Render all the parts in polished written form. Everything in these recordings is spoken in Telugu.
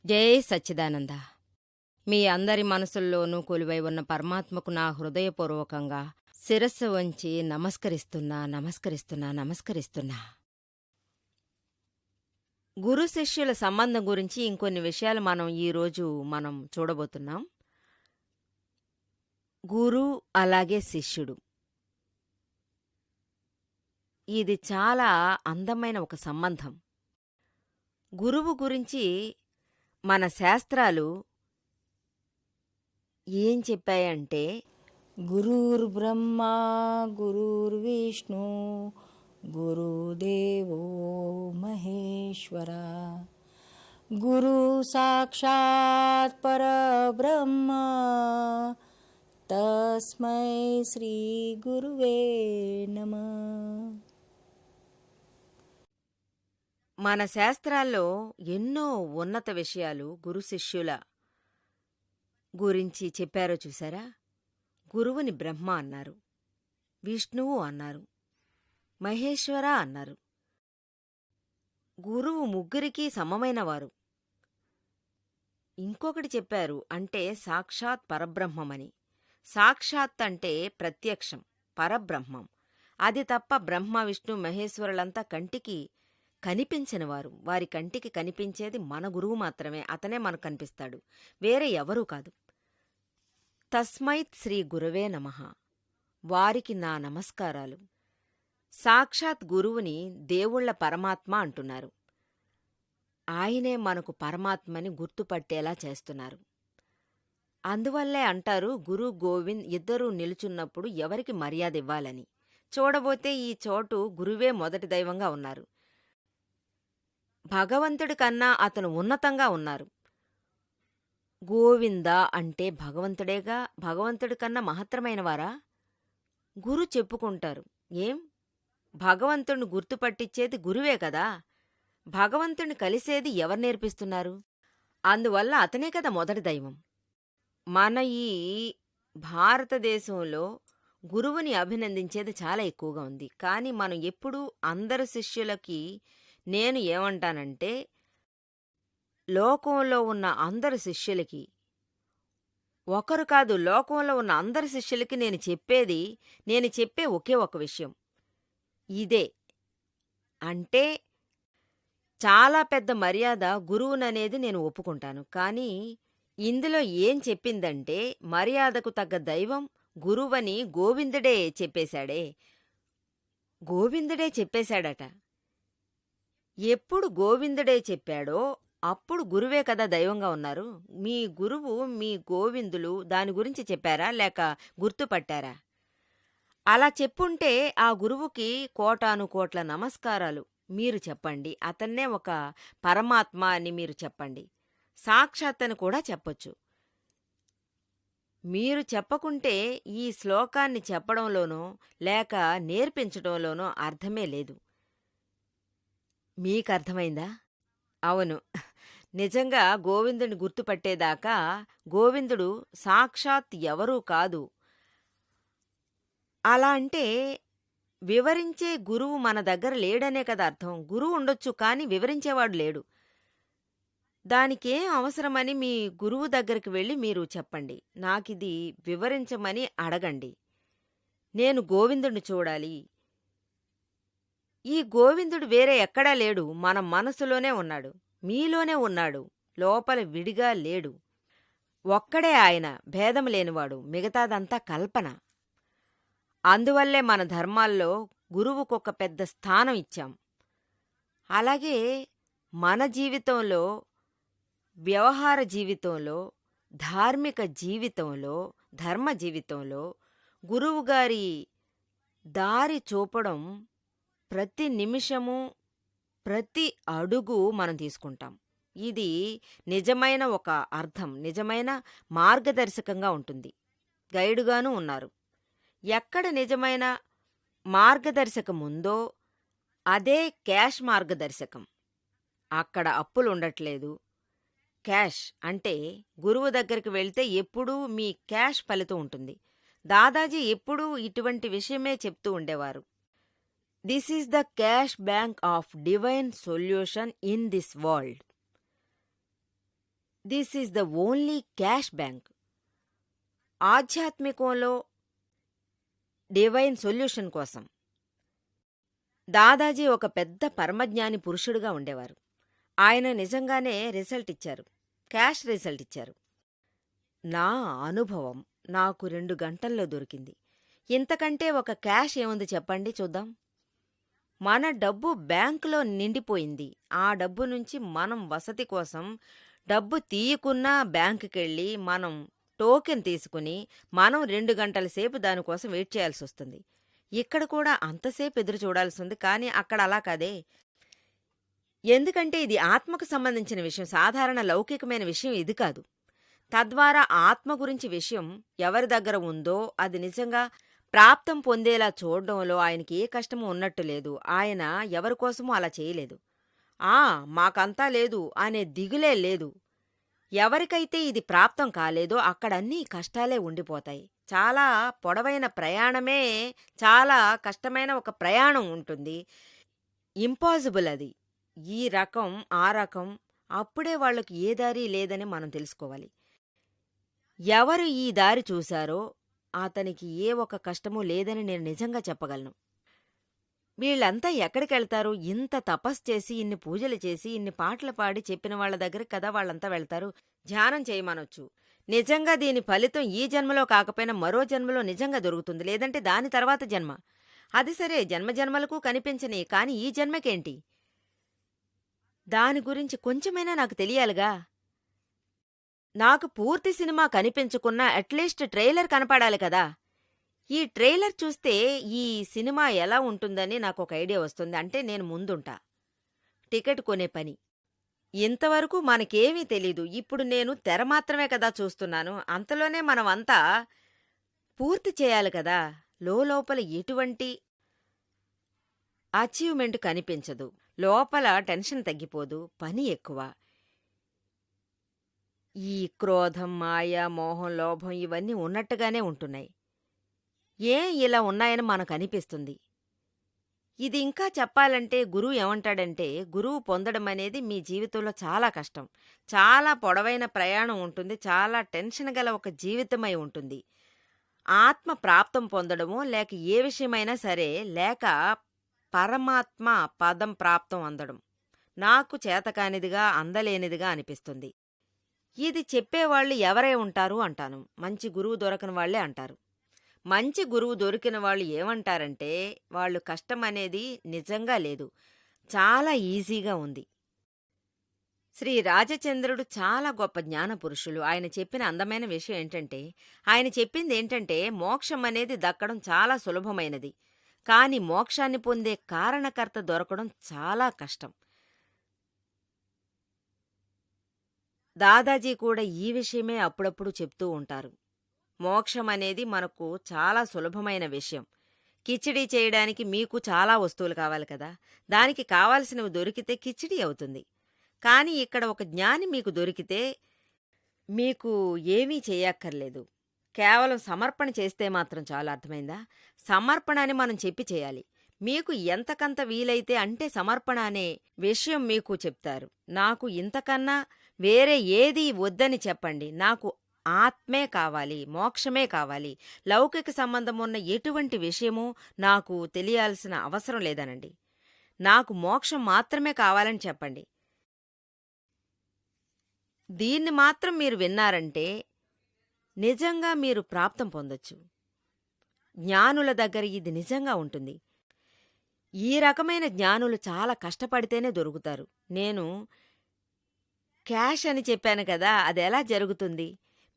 జై సచ్చిదానంద. మీ అందరి మనసుల్లోనూ కొలువై ఉన్న పరమాత్మకు నా హృదయపూర్వకంగా శిరస్సు వంచి నమస్కరిస్తున్నా. గురు శిష్యుల సంబంధం గురించి ఇంకొన్ని విషయాలు ఈరోజు మనం చూడబోతున్నాం. గురు అలాగే శిష్యుడు, ఇది చాలా అందమైన ఒక సంబంధం. గురువు గురించి మన శాస్త్రాలు ఏం చెప్పాయంటే, గురుర్బ్రహ్మా గురుర్విష్ణు గురుదేవో మహేశ్వర గురు సాక్షాత్ పరబ్రహ్మ తస్మై శ్రీ గురువే నమః. మన శాస్త్రాల్లో ఎన్నో ఉన్నత విషయాలు గురు శిష్యుల గురించి చెప్పారో చూసారా. గురువుని బ్రహ్మ అన్నారు, విష్ణువు అన్నారు, మహేశ్వర అన్నారు. గురువు ముగ్గురికి సమమైనవారు. ఇంకొకటి చెప్పారు, అంటే సాక్షాత్ పరబ్రహ్మమని. సాక్షాత్ అంటే ప్రత్యక్షం, పరబ్రహ్మం. అది తప్ప బ్రహ్మ విష్ణు మహేశ్వరులంతా కంటికి కనిపించనివారు. వారి కంటికి కనిపించేది మన గురువు మాత్రమే. అతనే మనకు కనిపిస్తాడు, వేరే ఎవరూ కాదు. తస్మైత్ శ్రీ గురవే నమః, వారికి నా నమస్కారాలు. సాక్షాత్ గురువుని దేవుళ్ల పరమాత్మ అంటున్నారు. ఆయనే మనకు పరమాత్మని గుర్తుపట్టేలా చేస్తున్నారు. అందువల్లే అంటారు, గురు గోవింద్ ఇద్దరూ నిలుచున్నప్పుడు ఎవరికి మర్యాద ఇవ్వాలని. చూడబోతే ఈ చోటు గురువే మొదటి దైవంగా ఉన్నారు. భగవంతుడి కన్నా అతను ఉన్నతంగా ఉన్నారు. గోవింద అంటే భగవంతుడేగా. భగవంతుడి కన్నా మహత్తరమైనవారా? గురు చెప్పుకుంటారు. ఏం, భగవంతుణ్ణి గుర్తుపట్టించేది గురువే కదా. భగవంతుణ్ణి కలిసేది ఎవరు నేర్పిస్తున్నారు? అందువల్ల అతనే కదా మొదటి దైవం. మన ఈ భారతదేశంలో గురువుని అభినందించేది చాలా ఎక్కువగా ఉంది. కానీ మనం ఎప్పుడూ అందరు శిష్యులకి నేను ఏమంటానంటే, లోకంలో ఉన్న అందరు శిష్యులకి, ఒకరు కాదు లోకంలో ఉన్న అందరి శిష్యులకి నేను చెప్పే ఒకే ఒక విషయం ఇదే. అంటే చాలా పెద్ద మర్యాద గురువుననేది నేను ఒప్పుకుంటాను. కానీ ఇందులో ఏం చెప్పిందంటే, మర్యాదకు తగ్గ దైవం గురువని గోవిందుడే చెప్పేశాడట. ఎప్పుడు గోవిందుడే చెప్పాడో అప్పుడు గురువే కదా దైవంగా ఉన్నారు. మీ గురువు, మీ గోవిందులు దాని గురించి చెప్పారా, లేక గుర్తుపట్టారా? అలా చెప్పుంటే ఆ గురువుకి కోటాను కోట్ల నమస్కారాలు మీరు చెప్పండి. అతన్నే ఒక పరమాత్మ అని మీరు చెప్పండి. సాక్షాత్ అని కూడా చెప్పొచ్చు. మీరు చెప్పకుంటే ఈ శ్లోకాన్ని చెప్పడంలోనో లేక నేర్పించడంలోనో అర్థమే లేదు. మీకర్థమైందా? అవును, నిజంగా గోవిందుని గుర్తుపట్టేదాకా గోవిందుడు సాక్షాత్ ఎవరూ కాదు. అలా అంటే వివరించే గురువు మన దగ్గర లేడనే కదా అర్థం. గురువు ఉండొచ్చు, కానీ వివరించేవాడు లేడు. దానికేం అవసరమని మీ గురువు దగ్గరికి వెళ్ళి మీరు చెప్పండి, నాకిది వివరించమని అడగండి. నేను గోవిందుడిని చూడాలి. ఈ గోవిందుడు వేరే ఎక్కడా లేడు, మన మనసులోనే ఉన్నాడు, మీలోనే ఉన్నాడు, లోపల విడిగా లేడు. ఒక్కడే ఆయన, భేదం లేనివాడు, మిగతాదంతా కల్పన. అందువల్లే మన ధర్మాల్లో గురువుకొక పెద్ద స్థానం ఇచ్చాం. అలాగే మన జీవితంలో, వ్యవహార జీవితంలో, ధార్మిక జీవితంలో, ధర్మ జీవితంలో గురువుగారి దారి చూపడం ప్రతి నిమిషము, ప్రతి అడుగు మనం తీసుకుంటాం. ఇది నిజమైన ఒక అర్థం, నిజమైన మార్గదర్శకంగా ఉంటుంది. గైడుగానూ ఉన్నారు. ఎక్కడ నిజమైన మార్గదర్శకం ఉందో అదే క్యాష్ మార్గదర్శకం. అక్కడ అప్పులుండట్లేదు. క్యాష్ అంటే గురువు దగ్గరికి వెళ్తే ఎప్పుడూ మీ క్యాష్ ఫలితం ఉంటుంది. దాదాజీ ఎప్పుడూ ఇటువంటి విషయమే చెప్తూ ఉండేవారు. This is the cash bank of divine solution in this world. This is the only cash bank. ఆధ్యాత్మికంలో డివైన్ సొల్యూషన్ కోసం దాదాజీ ఒక పెద్ద పరమజ్ఞాని పురుషుడుగా ఉండేవారు. ఆయన నిజంగానే రిజల్ట్ ఇచ్చారు, క్యాష్ రిజల్ట్ ఇచ్చారు. నా అనుభవం నాకు 2 గంటల్లో దొరికింది. ఇంతకంటే ఒక క్యాష్ ఏముంది చెప్పండి చూద్దాం. మన డబ్బు బ్యాంకులో నిండిపోయింది. ఆ డబ్బు నుంచి మనం వసతి కోసం డబ్బు తీయకున్నా బ్యాంకుకెళ్ళి మనం టోకెన్ తీసుకుని మనం 2 గంటల సేపు దానికోసం వెయిట్ చేయాల్సి వస్తుంది. ఇక్కడ కూడా అంతసేపు ఎదురు చూడాల్సి ఉంది. కానీ అక్కడ అలా కాదే. ఎందుకంటే ఇది ఆత్మకు సంబంధించిన విషయం, సాధారణ లౌకికమైన విషయం ఇది కాదు. తద్వారా ఆత్మ గురించి విషయం ఎవరి దగ్గర ఉందో అది నిజంగా ప్రాప్తం పొందేలా చూడడంలో ఆయనకి ఏ కష్టమూ ఉన్నట్టు లేదు. ఆయన ఎవరికోసమూ అలా చేయలేదు. మాకంతా లేదు అనే దిగులే లేదు. ఎవరికైతే ఇది ప్రాప్తం కాలేదో అక్కడన్నీ కష్టాలే ఉండిపోతాయి. చాలా పొడవైన ప్రయాణమే, చాలా కష్టమైన ఒక ప్రయాణం ఉంటుంది. ఇంపాసిబుల్ అది. ఈ రకం ఆ రకం అప్పుడే వాళ్ళకి ఏ దారి లేదని మనం తెలుసుకోవాలి. ఎవరు ఈ దారి చూశారో అతనికి ఏ ఒక కష్టమూ లేదని నేను నిజంగా చెప్పగలను. వీళ్ళంతా ఎక్కడికెళ్తారు? ఇంత తపస్సు చేసి, ఇన్ని పూజలు చేసి, ఇన్ని పాటలు పాడి చెప్పిన వాళ్ళ దగ్గరికి కదా వాళ్ళంతా వెళ్తారు. ధ్యానం చేయమనొచ్చు. నిజంగా దీని ఫలితం ఈ జన్మలో కాకపోయినా మరో జన్మలో నిజంగా దొరుకుతుంది. లేదంటే దాని తర్వాత జన్మ. అది సరే, జన్మజన్మలకు కనిపించని, కాని ఈ జన్మకేంటి? దాని గురించి కొంచెమైనా నాకు తెలియాలిగా. నాకు పూర్తి సినిమా కనిపించకున్నా అట్లీస్ట్ ట్రైలర్ కనపడాలి కదా. ఈ ట్రైలర్ చూస్తే ఈ సినిమా ఎలా ఉంటుందని నాకొక ఐడియా వస్తుంది. అంటే నేను ముందుంటా. టికెట్ కొనే పని. ఇంతవరకు మనకేమీ తెలీదు. ఇప్పుడు నేను తెర మాత్రమే కదా చూస్తున్నాను. అంతలోనే మనమంతా పూర్తి చేయాలి కదా. లోపల ఎటువంటి అచీవ్మెంట్ కనిపించదు. లోపల టెన్షన్ తగ్గిపోదు, పని ఎక్కువ. ఈ క్రోధం, మాయ, మోహం, లోభం ఇవన్నీ ఉన్నట్టుగానే ఉంటున్నాయి. ఇలా ఉన్నాయని మనకు అనిపిస్తుంది. ఇది ఇంకా చెప్పాలంటే గురువు ఏమంటాడంటే, గురువు పొందడం అనేది మీ జీవితంలో చాలా కష్టం. చాలా పొడవైన ప్రయాణం ఉంటుంది. చాలా టెన్షన్ గల ఒక జీవితమై ఉంటుంది. ఆత్మ ప్రాప్తం పొందడమో లేక ఏ విషయమైనా సరే, లేక పరమాత్మ పదం ప్రాప్తం అందడం నాకు చేతకానిదిగా, అందలేనిదిగా అనిపిస్తుంది. ఇది చెప్పేవాళ్ళు ఎవరై ఉంటారు అంటాను. మంచి గురువు దొరకని వాళ్లే అంటారు. మంచి గురువు దొరికిన వాళ్ళు ఏమంటారంటే, వాళ్ళు కష్టం అనేది నిజంగా లేదు, చాలా ఈజీగా ఉంది. శ్రీ రాజచంద్రుడు చాలా గొప్ప జ్ఞాన పురుషులు. ఆయన చెప్పిన అందమైన విషయం ఏంటంటే, ఆయన చెప్పింది ఏంటంటే, మోక్షం అనేది దక్కడం చాలా సులభమైనది. కాని మోక్షాన్ని పొందే కారణకర్త దొరకడం చాలా కష్టం. దాదాజీ కూడా ఈ విషయమే అప్పుడప్పుడు చెప్తూ ఉంటారు. మోక్షం అనేది మనకు చాలా సులభమైన విషయం. కిచిడీ చేయడానికి మీకు చాలా వస్తువులు కావాలి కదా. దానికి కావాల్సినవి దొరికితే కిచిడీ అవుతుంది. కానీ ఇక్కడ ఒక జ్ఞాని మీకు దొరికితే మీకు ఏమీ చేయక్కర్లేదు. కేవలం సమర్పణ చేస్తే మాత్రం చాలు. అర్థమైందా? సమర్పణ అని మనం చెప్పి చేయాలి. మీకు ఎంతకంత వీలైతే అంటే సమర్పణ అనే విషయం మీకు చెప్తారు. నాకు ఇంతకన్నా వేరే ఏదీ వద్దని చెప్పండి. నాకు ఆత్మే కావాలి, మోక్షమే కావాలి, లౌకిక సంబంధం ఉన్న ఎటువంటి విషయమూ నాకు తెలియాల్సిన అవసరం లేదనండి. నాకు మోక్షం మాత్రమే కావాలని చెప్పండి. దీన్ని మాత్రం మీరు విన్నారంటే నిజంగా మీరు ప్రాప్తం పొందొచ్చు. జ్ఞానుల దగ్గర ఇది నిజంగా ఉంటుంది. ఈ రకమైన జ్ఞానులు చాలా కష్టపడితేనే దొరుకుతారు. నేను క్యాష్ అని చెప్పాను కదా, అదెలా జరుగుతుంది?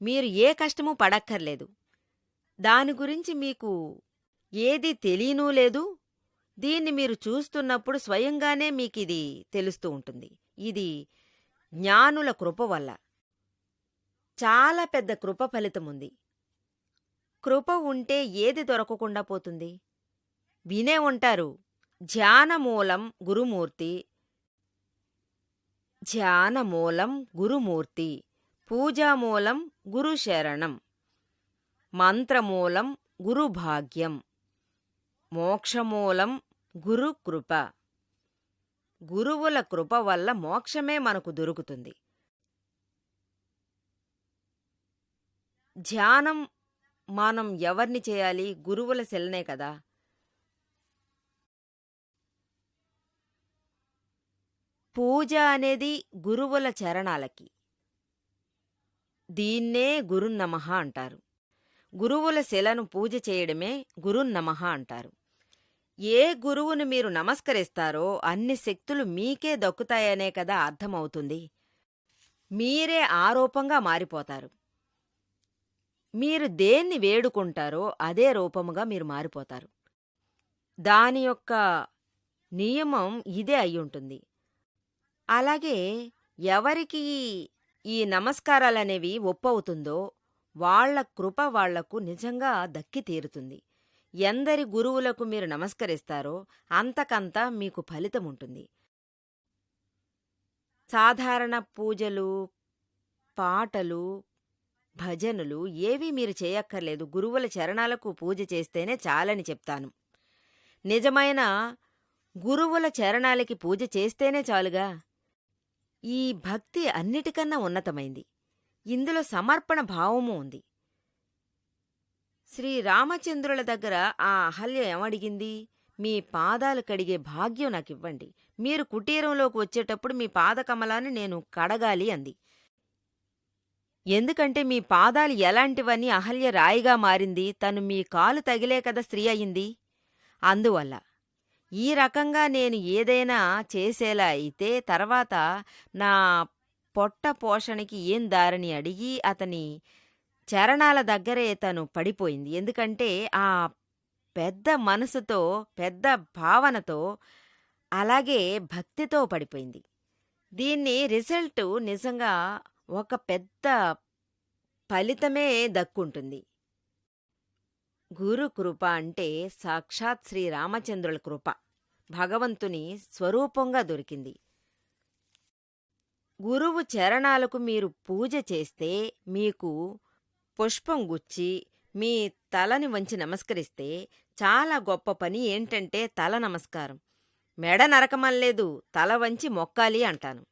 మీరు ఏ కష్టమూ పడక్కర్లేదు. దాని గురించి మీకు ఏదీ తెలియనూ లేదు. దీన్ని మీరు చూస్తున్నప్పుడు స్వయంగానే మీకిది తెలుస్తూ ఉంటుంది. ఇది జ్ఞానుల కృప వల్ల. చాలా పెద్ద కృప ఫలితముంది. కృప ఉంటే ఏది దొరకకుండా పోతుంది? వినే ఉంటారు, ధ్యానమూలం గురుమూర్తి, ధ్యానమూలం గురుమూర్తి, పూజామూలం గురుశరణం, మంత్రమూలం గురుభాగ్యం, మోక్షమూలం గురుకృప. గురువుల కృప వల్ల మోక్షమే మనకు దొరుకుతుంది. ధ్యానం మనం ఎవర్ని చేయాలి? గురువుల శిలనే కదా. పూజ అనేది గురువుల చరణాలకి. దీన్నే గురున్నమః అంటారు. గురువుల శిలను పూజ చేయడమే గురున్నమః అంటారు. ఏ గురువును మీరు నమస్కరిస్తారో అన్ని శక్తులు మీకే దక్కుతాయనే కదా అర్థమవుతుంది. మీరే ఆ రూపంగా మారిపోతారు. మీరు దేన్ని వేడుకుంటారో అదే రూపముగా మీరు మారిపోతారు. దాని యొక్క నియమం ఇదే అయ్యుంటుంది. అలాగే ఎవరికి ఈ నమస్కారాలనేవి ఒప్పవుతుందో వాళ్ళ కృప వాళ్లకు నిజంగా దక్కి తీరుతుంది. ఎందరి గురువులకు మీరు నమస్కరిస్తారో అంతకంతా మీకు ఫలితముంటుంది. సాధారణ పూజలు, పాటలు, భజనలు ఏవీ మీరు చేయక్కర్లేదు. గురువుల చరణాలకు పూజ చేస్తేనే చాలని చెప్తాను. నిజమైన గురువుల చరణాలకి పూజ చేస్తేనే చాలుగా. ఈ భక్తి అన్నిటికన్నా ఉన్నతమైంది. ఇందులో సమర్పణ భావము ఉంది. శ్రీరామచంద్రుల దగ్గర ఆ అహల్య ఏమడిగింది? మీ పాదాలు కడిగే భాగ్యం నాకివ్వండి. మీరు కుటీరంలోకి వచ్చేటప్పుడు మీ పాదకమలాన్ని నేను కడగాలి అంది. ఎందుకంటే మీ పాదాలు ఎలాంటివని అహల్య రాయిగా మారింది. తను మీ కాలు తగిలే కదా స్త్రీ అయింది. అందువల్ల ఈ రకంగా నేను ఏదైనా చేసేలా అయితే తర్వాత నా పొట్ట పోషణకి ఏం దారని అడిగి అతని చరణాల దగ్గరే తను పడిపోయింది. ఎందుకంటే ఆ పెద్ద మనసుతో, పెద్ద భావనతో, అలాగే భక్తితో పడిపోయింది. దీన్ని రిజల్ట్ నిజంగా ఒక పెద్ద ఫలితమే దక్కుంటుంది. గురు కృప అంటే సాక్షాత్ శ్రీరామచంద్రుల కృప, భగవంతుని స్వరూపంగా దొరికింది. గురువు చరణాలకు మీరు పూజ చేస్తే, మీకు పుష్పం గుచ్చి మీ తలని వంచి నమస్కరిస్తే చాలా గొప్ప పని ఏంటంటే తల నమస్కారం. మెడ నరకమల్లేదు, తల వంచి మొక్కాలి అంటాను.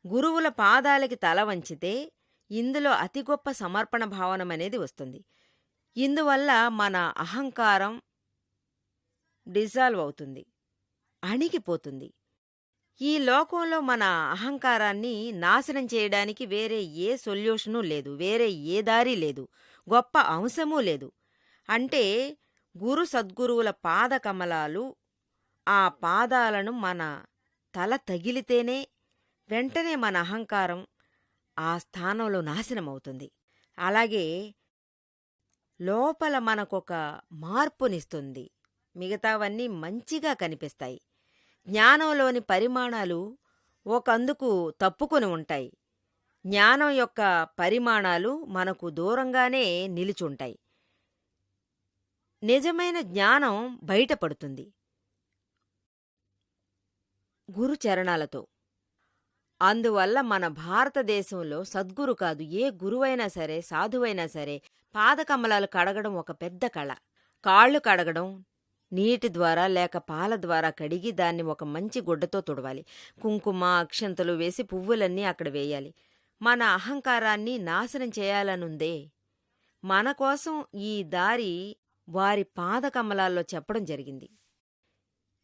గురువుల పాదాలకి తల వంచితే ఇందులో అతి గొప్ప సమర్పణ భావనమనేది వస్తుంది. ఇందువల్ల మన అహంకారం డిజాల్వ్ అవుతుంది, అణిగిపోతుంది. ఈ లోకంలో మన అహంకారాన్ని నాశనం చేయడానికి వేరే ఏ సొల్యూషను లేదు, వేరే ఏ దారి లేదు, గొప్ప అంశమూ లేదు. అంటే గురు సద్గురువుల పాదకమలాలు, ఆ పాదాలను మన తల తగిలితేనే వెంటనే మన అహంకారం ఆ స్థానంలో నాశనమవుతుంది. అలాగే లోపల మనకొక మార్పునిస్తుంది. మిగతావన్నీ మంచిగా కనిపిస్తాయి. జ్ఞానంలోని పరిమాణాలు ఒకందుకు తప్పుకొని ఉంటాయి. జ్ఞానం యొక్క పరిమాణాలు మనకు దూరంగానే నిలుచుంటాయి. నిజమైన జ్ఞానం బయటపడుతుంది గురుచరణాలతో. అందువల్ల మన భారతదేశంలో సద్గురు కాదు, ఏ గురువైనా సరే, సాధువైనా సరే, పాదకమలాలు కడగడం ఒక పెద్ద కళ. కాళ్ళు కడగడం నీటి ద్వారా లేక పాల ద్వారా కడిగి దాన్ని ఒక మంచి గుడ్డతో తుడవాలి. కుంకుమ, అక్షంతలు వేసి పువ్వులన్నీ అక్కడ వేయాలి. మన అహంకారాన్ని నాశనం చేయాలనుందే. మన కోసం ఈ దారి వారి పాదకమలాల్లో చెప్పడం జరిగింది.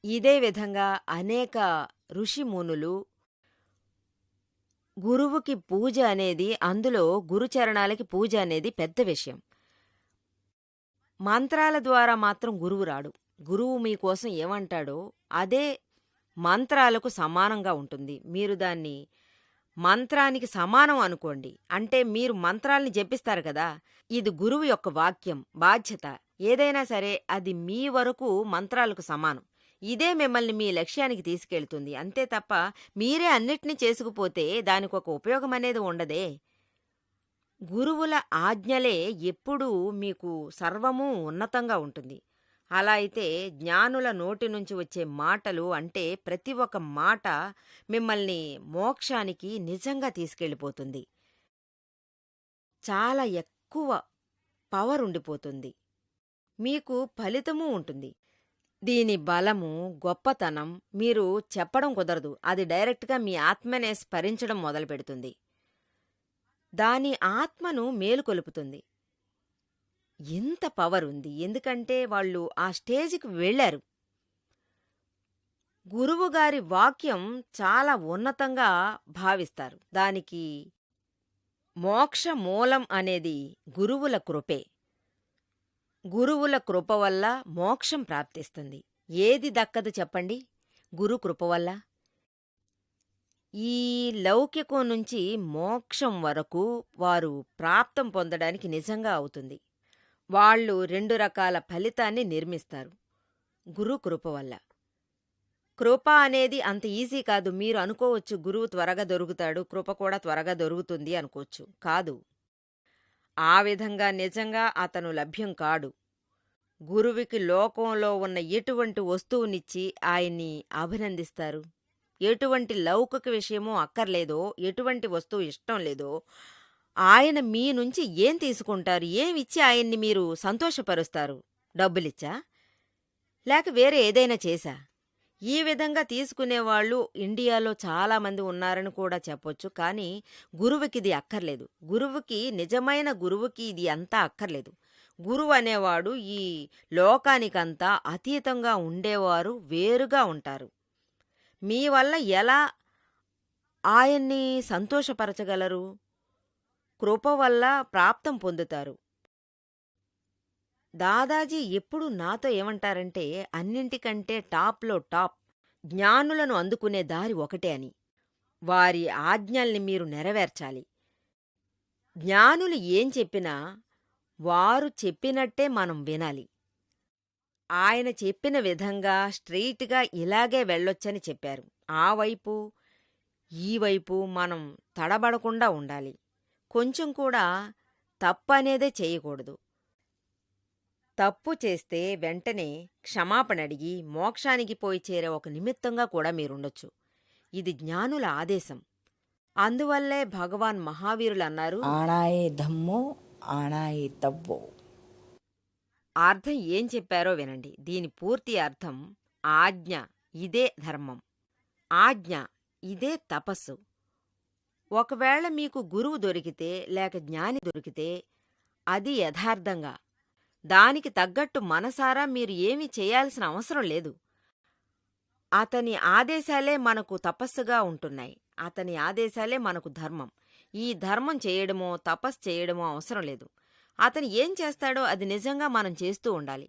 ఇదే విధంగా అనేక ఋషిమునులు గురువుకి పూజ అనేది, అందులో గురుచరణాలకి పూజ అనేది పెద్ద విషయం. మంత్రాల ద్వారా మాత్రం గురువు రాడు. గురువు మీకోసం ఏమంటాడో అదే మంత్రాలకు సమానంగా ఉంటుంది. మీరు దాన్ని మంత్రానికి సమానం అనుకోండి. అంటే మీరు మంత్రాల్ని జపిస్తారు కదా, ఇది గురువు యొక్క వాక్యం, బాధ్యత. ఏదైనా సరే అది మీ వరకు మంత్రాలకు సమానం. ఇదే మిమ్మల్ని మీ లక్ష్యానికి తీసుకెళ్తుంది. అంతే తప్ప మీరే అన్నిటినీ చేసుకుపోతే దానికొక ఉపయోగం అనేది ఉండదే. గురువుల ఆజ్ఞలే ఎప్పుడూ మీకు సర్వమూ ఉన్నతంగా ఉంటుంది. అలా అయితే జ్ఞానుల నోటి నుంచి వచ్చే మాటలు అంటే ప్రతి ఒక్క మాట మిమ్మల్ని మోక్షానికి నిజంగా తీసుకెళ్ళిపోతుంది. చాలా ఎక్కువ పవర్ ఉండిపోతుంది. మీకు ఫలితమూ ఉంటుంది. దీని బలము, గొప్పతనం మీరు చెప్పడం కుదరదు. అది డైరెక్ట్గా మీ ఆత్మనే స్మరించడం మొదలుపెడుతుంది. దాని ఆత్మను మేలుకొలుపుతుంది. ఎంత పవర్ ఉంది. ఎందుకంటే వాళ్ళు ఆ స్టేజ్‌కి వెళ్లారు. గురువుగారి వాక్యం చాలా ఉన్నతంగా భావిస్తారు. దానికి మోక్ష మూలం అనేది గురువుల కృపే. గురువుల కృప వల్ల మోక్షం ప్రాప్తిస్తుంది. ఏది దక్కదు చెప్పండి గురు కృప వల్ల? ఈ లౌకికం నుంచి మోక్షం వరకు వారు ప్రాప్తం పొందడానికి నిజంగా అవుతుంది. వాళ్ళు 2 రకాల ఫలితాన్ని నిర్మిస్తారు గురు కృప వల్ల. కృప అనేది అంత ఈజీ కాదు. మీరు అనుకోవచ్చు గురువు త్వరగా దొరుకుతాడు, కృప కూడా త్వరగా దొరుకుతుంది అనుకోవచ్చు. కాదు. ఆ విధంగా నిజంగా అతను లభ్యం కాడు. గురువుకి లోకంలో ఉన్న ఎటువంటి వస్తువునిచ్చి ఆయన్ని అభినందిస్తారు? ఎటువంటి లౌకిక విషయమో అక్కర్లేదో, ఎటువంటి వస్తువు ఇష్టం లేదో, ఆయన మీ నుంచి ఏం తీసుకుంటారు? ఏమిచ్చి ఆయన్ని మీరు సంతోషపరుస్తారు? డబ్బులిచ్చా? లేక వేరే ఏదైనా చేశా? ఈ విధంగా తీసుకునేవాళ్ళు ఇండియాలో చాలామంది ఉన్నారని కూడా చెప్పొచ్చు. కానీ గురువుకిది అక్కర్లేదు. నిజమైన గురువుకి ఇది అంతా అక్కర్లేదు. గురువు అనేవాడు ఈ లోకానికంతా అతీతంగా ఉండేవారు, వేరుగా ఉంటారు. మీ వల్ల ఎలా ఆయన్ని సంతోషపరచగలరు? కృప వల్ల ప్రాప్తం పొందుతారు. దాదాజీ ఎప్పుడు నాతో ఏమంటారంటే, అన్నింటికంటే టాప్లో టాప్ జ్ఞానులను అందుకునే దారి ఒకటే అని. వారి ఆజ్ఞల్ని మీరు నెరవేర్చాలి. జ్ఞానులు ఏం చెప్పినా వారు చెప్పినట్టే మనం వినాలి. ఆయన చెప్పిన విధంగా స్ట్రెయిట్‌గా ఇలాగే వెళ్ళొచ్చని చెప్పారు. ఆ వైపు, ఈ వైపు మనం తడబడకుండా ఉండాలి. కొంచెం కూడా తప్పనేదే చేయకూడదు. తప్పు చేస్తే వెంటనే క్షమాపణ అడిగి మోక్షానికి పోయి చేరే ఒక నిమిత్తంగా కూడా మీరుండొచ్చు. ఇది జ్ఞానుల ఆదేశం. అందువల్లే భగవాన్ మహావీరులన్నారు, ఆణాయే ధమ్మో ఆణాయే తవ్వో. అర్థం ఏం చెప్పారో వినండి. దీని పూర్తి అర్థం ఆజ్ఞ ఇదే ధర్మం, ఆజ్ఞ ఇదే తపస్సు. ఒకవేళ మీకు గురువు దొరికితే లేక జ్ఞాని దొరికితే అది యథార్థంగా, దానికి తగ్గట్టు మనసారా మీరు ఏమీ చేయాల్సిన అవసరం లేదు. అతని ఆదేశాలే మనకు తపస్సుగా ఉంటున్నాయి. అతని ఆదేశాలే మనకు ధర్మం. ఈ ధర్మం చేయడమో తపస్సు చేయడమో అవసరం లేదు. అతను ఏం చేస్తాడో అది నిజంగా మనం చేస్తూ ఉండాలి.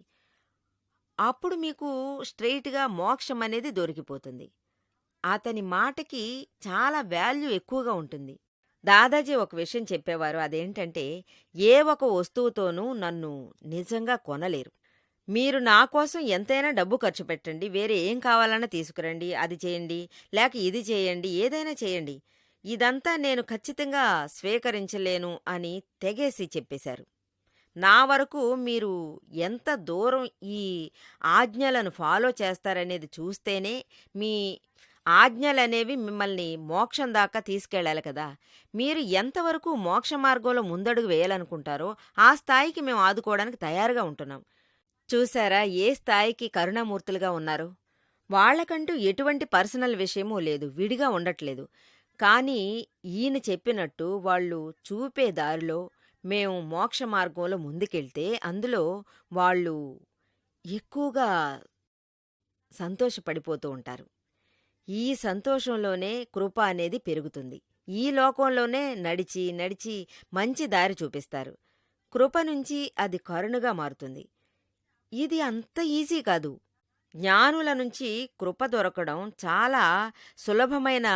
అప్పుడు మీకు స్ట్రెయిట్‌గా మోక్షం అనేది దొరికిపోతుంది. అతని మాటకి చాలా వాల్యూ ఎక్కువగా ఉంటుంది. దాదాజీ ఒక విషయం చెప్పేవారు. అదేంటంటే, ఏ ఒక వస్తువుతోనూ నన్ను నిజంగా కొనలేరు. మీరు నా కోసం ఎంతైనా డబ్బు ఖర్చు పెట్టండి, వేరే ఏం కావాలన్నా తీసుకురండి, అది చేయండి, లేక ఇది చేయండి, ఏదైనా చేయండి, ఇదంతా నేను ఖచ్చితంగా స్వీకరించలేను అని తెగేసి చెప్పేశారు. నా వరకు మీరు ఎంత దూరం ఈ ఆజ్ఞలను ఫాలో చేస్తారనేది చూస్తేనే మీ ఆజ్ఞలనేవి మిమ్మల్ని మోక్షం దాకా తీసుకెళ్ళాలి కదా. మీరు ఎంతవరకు మోక్ష మార్గంలో ముందడుగు వేయాలనుకుంటారో ఆ స్థాయికి మేము ఆదుకోవడానికి తయారుగా ఉంటున్నాం. చూశారా ఏ స్థాయికి కరుణామూర్తులుగా ఉన్నారో? వాళ్లకంటూ ఎటువంటి పర్సనల్ విషయమూ లేదు, విడిగా ఉండట్లేదు. కానీ ఈయన చెప్పినట్టు వాళ్ళు చూపే దారిలో మేము మోక్ష మార్గంలో ముందుకెళ్తే అందులో వాళ్ళు ఎక్కువగా సంతోషపడిపోతూ ఉంటారు. ఈ సంతోషంలోనే కృప అనేది పెరుగుతుంది. ఈ లోకంలోనే నడిచి నడిచి మంచి దారి చూపిస్తారు. కృప నుంచి అది కరుణగా మారుతుంది. ఇది అంత ఈజీ కాదు. జ్ఞానుల నుంచి కృప దొరకడం చాలా సులభమైన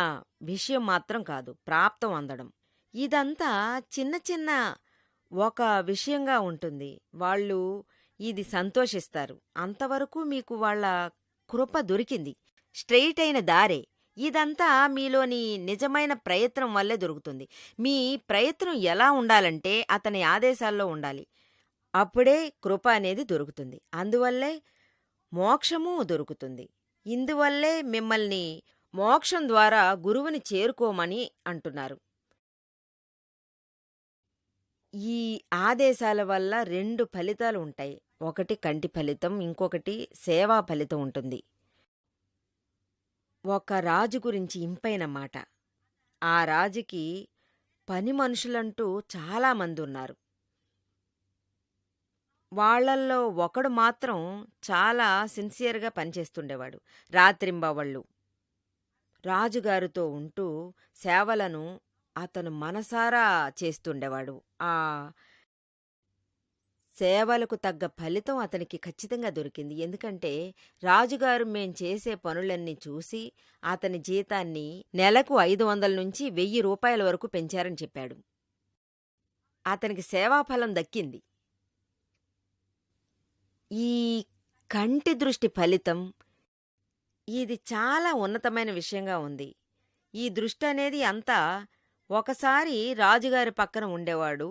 విషయం మాత్రం కాదు, ప్రాప్తం అందడం. ఇదంతా చిన్న చిన్న ఒక విషయంగా ఉంటుంది. వాళ్ళు ఇది సంతోషిస్తారు. అంతవరకు మీకు వాళ్ళ కృప దొరికింది, స్ట్రెయిట్ అయిన దారే. ఇదంతా మీలోని నిజమైన ప్రయత్నం వల్లే దొరుకుతుంది. మీ ప్రయత్నం ఎలా ఉండాలంటే అతని ఆదేశాల్లో ఉండాలి. అప్పుడే కృప అనేది దొరుకుతుంది. అందువల్లే మోక్షము దొరుకుతుంది. ఇందువల్లే మిమ్మల్ని మోక్షం ద్వారా గురువుని చేరుకోమని అంటున్నారు. ఈ ఆదేశాల వల్ల 2 ఫలితాలు ఉంటాయి. ఒకటి కంటి ఫలితం, ఇంకొకటి సేవా ఫలితం ఉంటుంది. ఒక రాజు గురించి ఇంపైన మాట. ఆ రాజుకి పని మనుషులంటూ చాలామంది ఉన్నారు. వాళ్ళల్లో ఒకడు మాత్రం చాలా సిన్సియర్‌గా పనిచేస్తుండేవాడు. రాత్రింబవళ్ళు రాజుగారితో ఉంటూ సేవలను అతను మనసారా చేస్తుండేవాడు. ఆ సేవలకు తగ్గ ఫలితం అతనికి ఖచ్చితంగా దొరికింది. ఎందుకంటే రాజుగారు మేం చేసే పనులన్నీ చూసి అతని జీతాన్ని నెలకు 500 నుంచి 1000 రూపాయల వరకు పెంచారని చెప్పాడు. అతనికి సేవాఫలం దక్కింది. ఈ కంటి దృష్టి ఫలితం ఇది చాలా ఉన్నతమైన విషయంగా ఉంది. ఈ దృష్టనేది అంతా ఒకసారి రాజుగారి పక్కన ఉండేవాడు.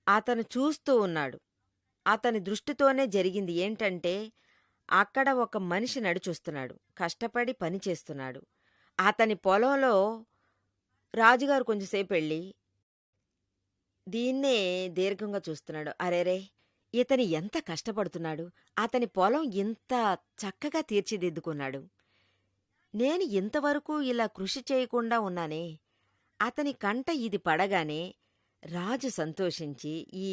అతను చూస్తూ ఉన్నాడు. అతని దృష్టితోనే జరిగింది ఏంటంటే, అక్కడ ఒక మనిషి నడిచొస్తున్నాడు. కష్టపడి పని చేస్తున్నాడు. అతని పొలంలో రాజుగారు కొంచెంసేపెళ్ళి దీన్నే దీర్ఘంగా చూస్తున్నాడు. అరెరే! ఇతను ఎంత కష్టపడుతున్నాడు. అతని పొలం ఇంత చక్కగా తీర్చిదిద్దుకున్నాడు. నేను ఇంతవరకు ఇలా కృషి చేయకుండా ఉన్నానే. అతని కంట ఇది పడగానే రాజు సంతోషించి ఈ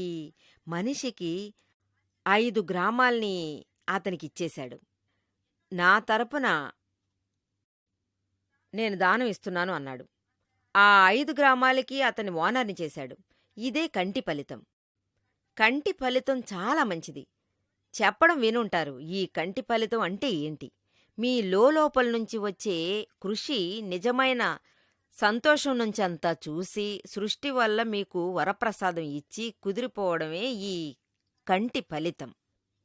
మనిషికి 5 గ్రామాల్ని అతనికిచ్చేశాడు. నా తరపున నేను దానం ఇస్తున్నాను అన్నాడు. ఆ 5 గ్రామాలకి అతని ఓనర్‌ని చేశాడు. ఇదే కంటి ఫలితం. కంటి ఫలితం చాలా మంచిది. చెప్పడం వినుంటారు. ఈ కంటి ఫలితం అంటే ఏంటి? మీ లోలోపల నుంచి వచ్చే కృషి నిజమైన సంతోషం నుంచంతా చూసి సృష్టి వల్ల మీకు వరప్రసాదం ఇచ్చి కుదిరిపోవడమే ఈ కంటి ఫలితం.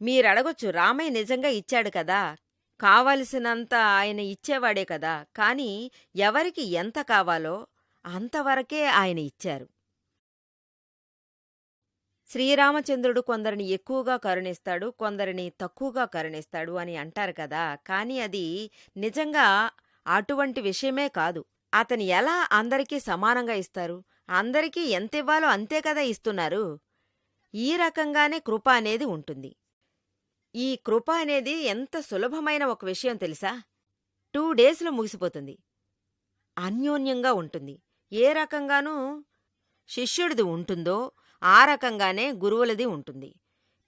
మీరడగొచ్చు, రామయ్య నిజంగా ఇచ్చాడు కదా! కావలసినంత ఆయన ఇచ్చేవాడే కదా! కానీ ఎవరికి ఎంత కావాలో అంతవరకే ఆయన ఇచ్చారు. శ్రీరామచంద్రుడు కొందరిని ఎక్కువగా కరుణిస్తాడు, కొందరిని తక్కువగా కరుణిస్తాడు అని అంటారు కదా! కానీ అది నిజంగా అటువంటి విషయమే కాదు. అతను ఎలా అందరికీ సమానంగా ఇస్తారు? అందరికీ ఎంతివ్వాలో అంతే కదా ఇస్తున్నారు. ఈ రకంగానే కృప అనేది ఉంటుంది. ఈ కృప అనేది ఎంత సులభమైన ఒక విషయం తెలుసా? 2 డేస్‌లో ముగిసిపోతుంది. అన్యోన్యంగా ఉంటుంది. ఏ రకంగానూ శిష్యుడిది ఉంటుందో ఆ రకంగానే గురువులది ఉంటుంది.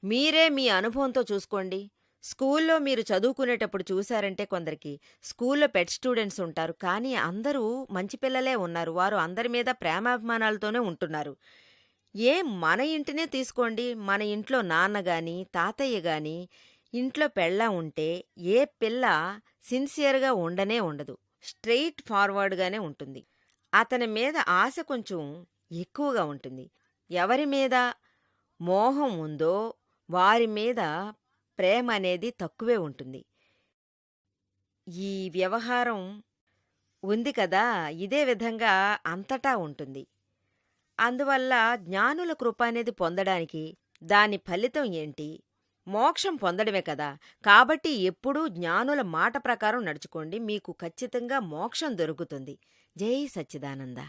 మీరే మీ అనుభవంతో చూసుకోండి. స్కూల్లో మీరు చదువుకునేటప్పుడు చూశారంటే కొందరికి స్కూల్లో పెట్ స్టూడెంట్స్ ఉంటారు. కానీ అందరూ మంచి పిల్లలే ఉన్నారు. వారు అందరి మీద ప్రేమాభిమానాలతోనే ఉంటున్నారు. మన ఇంటినే తీసుకోండి. మన ఇంట్లో నాన్నగాని తాతయ్య గాని ఇంట్లో పెళ్ళాం ఉంటే ఏ పిల్ల సిన్సియర్‌గా ఉండనే ఉండదు. స్ట్రెయిట్ ఫార్వర్డ్‌గానే ఉంటుంది. అతని మీద ఆశ కొంచెం ఎక్కువగా ఉంటుంది. ఎవరి మీద మోహం ఉందో వారి మీద ప్రేమ అనేది తక్కువే ఉంటుంది. ఈ వ్యవహారం ఉంది కదా! ఇదే విధంగా అంతటా ఉంటుంది. అందువల్ల జ్ఞానుల కృప అనేది పొందడానికి దాని ఫలితం ఏంటి? మోక్షం పొందడమే కదా! కాబట్టి ఎప్పుడూ జ్ఞానుల మాట ప్రకారం నడుచుకోండి. మీకు ఖచ్చితంగా మోక్షం దొరుకుతుంది. జై సచ్చిదానంద.